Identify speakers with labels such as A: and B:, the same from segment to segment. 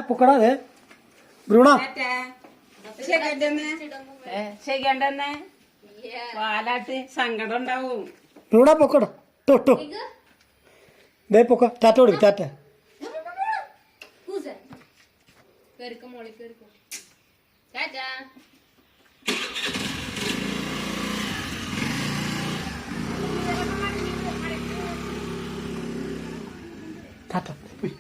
A: പൊക്കടാതെ Bruno
B: ശരിയണ്ടെന്നെ Palat സങ്കടം ഉണ്ടാവും.
A: Bruno പൊക്കടോ തൊട്ടോ ദേ പൊക്ക ടാറ്റ കൊടുക്കും ടാറ്റ. ടാറ്റ പോയി.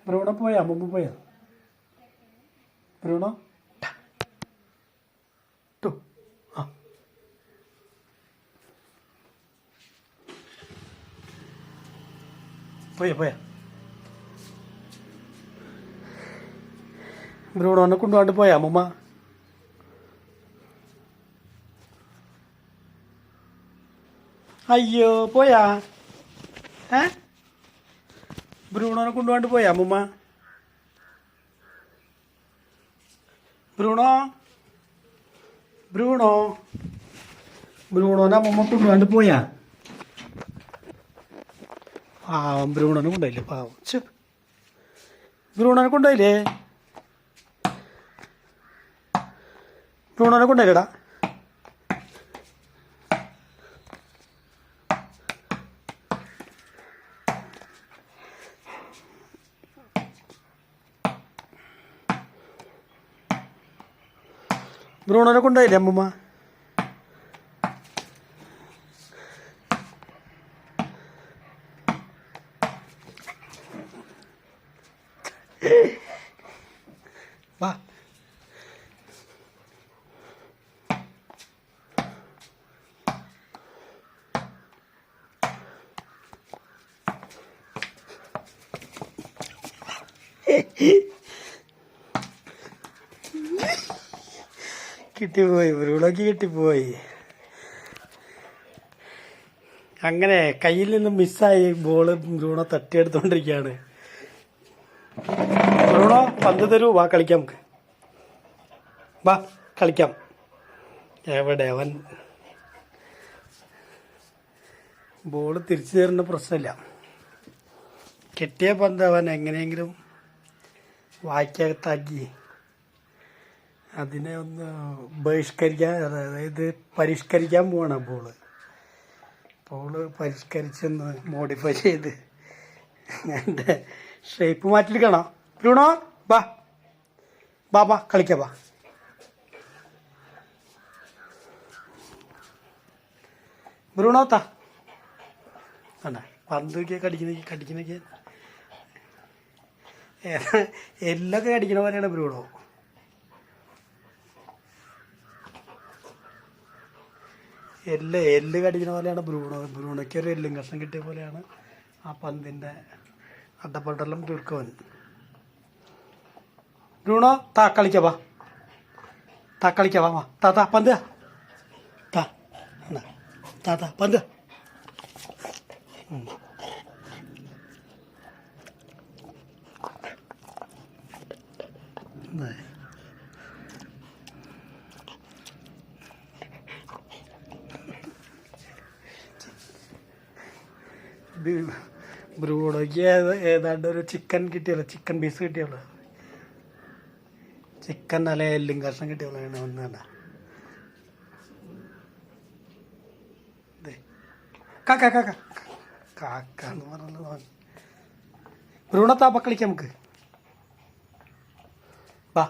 A: ബ്രൂണോ പോയാ മുമ്പ് പോയാ ബ്രൂണോ ടു ആ പോയാ പോയാ ബ്രൂണോനെ കൊണ്ടുപോകാണ്ട് പോയാ അമ്മൂമ്മ. അയ്യോ പോയാ ബ്രൂണോനെ കൊണ്ടുപോകാണ്ട് പോയാ അമ്മൂമ്മ. ബ്രൂണോ ബ്രൂണോ ബ്രൂണോനെ അമ്മൂമ്മ കൊണ്ടുപോകാണ്ട് പോയാ. പാവം ബ്രൂണോനെ കൊണ്ടുപോയില്ലേ പാവം. ബ്രൂണോനെ കൊണ്ടുപോയില്ലേ ബ്രൂണോനെ കൊണ്ടുപോയില്ലടാ. ബ്രൂണോനെ കൊണ്ടുപോയില്ലേ അമ്മൂമ്മ. വാ കിട്ടിപ്പോയി ബ്രൂണോക്ക് കിട്ടിപ്പോയി. അങ്ങനെ കയ്യിൽ നിന്ന് മിസ്സായി ബോള് ബ്രൂണോ തട്ടിയെടുത്തോണ്ടിരിക്കുകയാണ്. ബ്രൂണോ പന്ത് തരൂ വാ കളിക്കാം നമുക്ക് വാ കളിക്കാം. എവിടെ അവൻ ബോള് തിരിച്ചു തരുന്ന പ്രശ്നമില്ല. കെട്ടിയ പന്ത് അവൻ എങ്ങനെയെങ്കിലും വായിക്കകത്താക്കി അതിനെ ഒന്ന് ബഹിഷ്കരിക്കാൻ അതായത് പരിഷ്കരിക്കാൻ പോവാണ് ബോള് പരിഷ്കരിച്ചൊന്ന് മോഡിഫൈ ചെയ്ത് എൻ്റെ ഷേപ്പ് മാറ്റിയെടുക്കണോ ബ്രൂണോ. വാ വാ വാ കളിക്കാം വാ. ബ്രൂണോ താ വേണ്ട പന്തൊക്കെ കടിക്കുന്നൊക്കെ എല്ലൊക്കെ കടിക്കണ പോലെയാണ് ബ്രൂണോ. എല്ല് കടിക്കുന്ന പോലെയാണ് ബ്രൂണോയ്ക്ക് ഒരു എല്ലും കഷ്ണം കിട്ടിയ പോലെയാണ് ആ പന്തിൻ്റെ അഡപ്പട്ടെല്ലാം തീർക്കവൻ. ബ്രൂണോ താ കളിക്കാം വാ വാ താ പന്ത് താ പന്ത്. ബ്രൂണോയ്ക്ക് ഏതാണ്ട് ഒരു ചിക്കൻ കിട്ടിയല്ലോ, ചിക്കൻ പീസ് കിട്ടിയല്ലോ, ചിക്കൻ അല്ലെ എല്ലും കഷ്ണം കിട്ടിയല്ലോ ഒന്നല്ല. കാക്കാന്ന് പറഞ്ഞല്ലോ. ബ്രൂണോ താപ്പ കളിക്കാം നമുക്ക് വാ.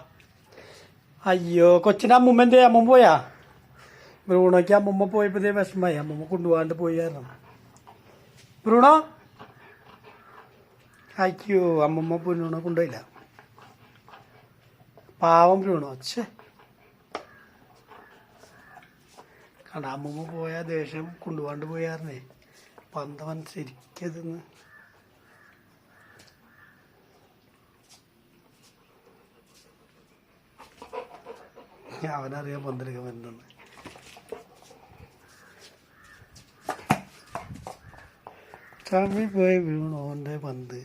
A: അയ്യോ കൊച്ചിൻ്റെ അമ്മൂമ്മ പോയാ. ബ്രൂണോയ്ക്ക് അമ്മൂമ്മ പോയപ്പോഴത്തേ വിഷമമായി, അമ്മൂമ്മ കൊണ്ടുപോകാണ്ട് പോയായിരുന്നു. ബ്രൂണോ അയ്യോ അമ്മൂമ്മ ബ്രൂണോ കൊണ്ടുപോയില്ല പാവം ബ്രൂണോ. കണ്ട അമ്മൂമ്മ പോയ ദേഷ്യം കൊണ്ടുപോകാണ്ട് പോയായിരുന്നേ. പന്തവൻ ശരിക്കതെന്ന് അവനറിയാം പന്തെടുക്കാൻ വരുന്നെന്ന്. ചാമി പോയി വീണു അവൻ്റെ പന്ത്.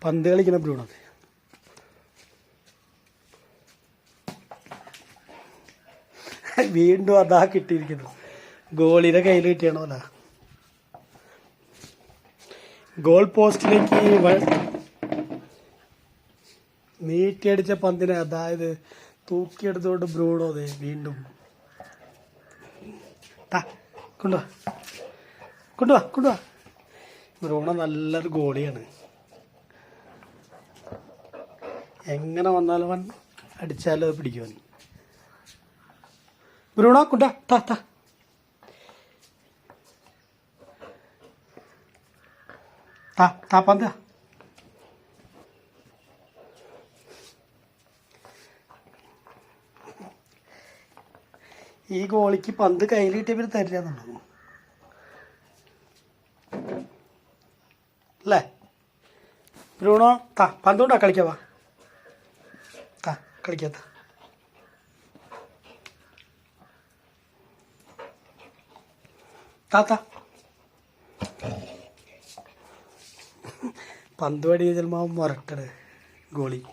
A: പന്ത് കളിക്കുന്ന ബ്രൂണോ. വീണ്ടും അതാ കിട്ടിയിരിക്കുന്നു. ഗോളിയുടെ കയ്യിൽ കിട്ടിയണോ അല്ല. ഗോൾ പോസ്റ്റിലേക്ക് നീട്ടിയടിച്ച പന്തിനെ അതായത് തൂക്കിയെടുത്തോണ്ട് ബ്രൂണോ അതെ വീണ്ടും കൊണ്ടുവാ കൊണ്ടുവാ കൊണ്ടുവാ. ബ്രൂണോ നല്ലൊരു ഗോളിയാണ്. എങ്ങനെ വന്നാലും അവൻ അടിച്ചാലും അത് പിടിക്കുവൻ. ബ്രൂണോ കൊണ്ടുവാ. താ താ താ താ പന്ത്. ഈ ഗോളിക്ക് പന്ത് കയ്യിൽ കിട്ടിയപ്പോൾ തരില്ലെന്നുണ്ടോ അല്ലേ? ബ്രൂണോ താ പന്ത് കൊണ്ടാ കളിക്കാവാ. താ കളിക്കാത്ത താത്ത പന്ത് പടി ചിലപ്പോൾ മുരട്ടട് ഗോളി.